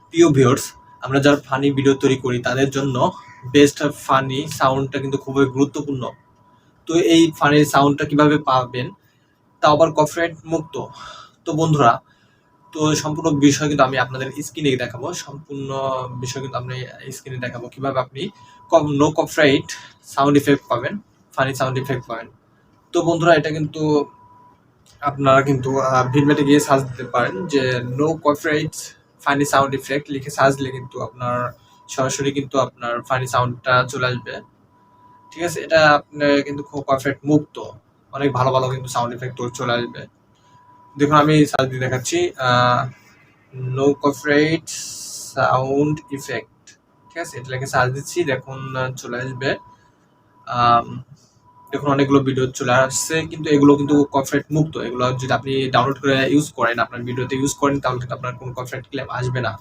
প্রিয় ভিউয়ার্স, আমরা যারা ফানি ভিডিও তৈরি করি তাদের জন্য বেস্ট ফানি সাউন্ডটা কিন্তু খুবই গুরুত্বপূর্ণ। তো এই ফানি সাউন্ডটা কিভাবে পাবেন, তা আবার কপিরাইট মুক্ত। তো বন্ধুরা, তো সম্পূর্ণ বিষয় কিন্তু আমি আপনাদের স্ক্রিনে দেখাবো। সম্পূর্ণ বিষয় কিন্তু আমি স্ক্রিনে দেখাবো কিভাবে আপনি নো কপিরাইট সাউন্ড ইফেক্ট পাবেন, ফানি সাউন্ড ইফেক্ট পাবেন। তো বন্ধুরা, এটা কিন্তু আপনারা কিন্তু ভিডমেটে গিয়ে সার্চ দিতে পারেন যে no copyright funny sound effect লিখে সার্চ দিলে কিন্তু আপনার সরাসরি কিন্তু আপনার ফানি সাউন্ডটা চলে আসবে। ঠিক আছে, এটা আপনার কিন্তু খুব কপিরাইট মুক্ত, অনেক ভালো ভালো কিন্তু সাউন্ড ইফেক্ট চলে আসবে। দেখুন আমি সার্চ দিয়ে দেখাচ্ছি, নো কপিরাইট সাউন্ড ইফেক্ট। ঠিক আছে, এটা লিখে সার্চ দিচ্ছি, দেখুন চলে আসবে। দেখুন অনেকগুলো ভিডিও চলে আসছে, কিন্তু এগুলো কিন্তু কপিরাইট মুক্ত। এগুলো যদি আপনি ডাউনলোড করে ইউজ করেন, আপনার ভিডিওতে ইউজ করেন, তাহলে কিন্তু আপনার কোনো কপিরাইট ক্লেম আসবে না।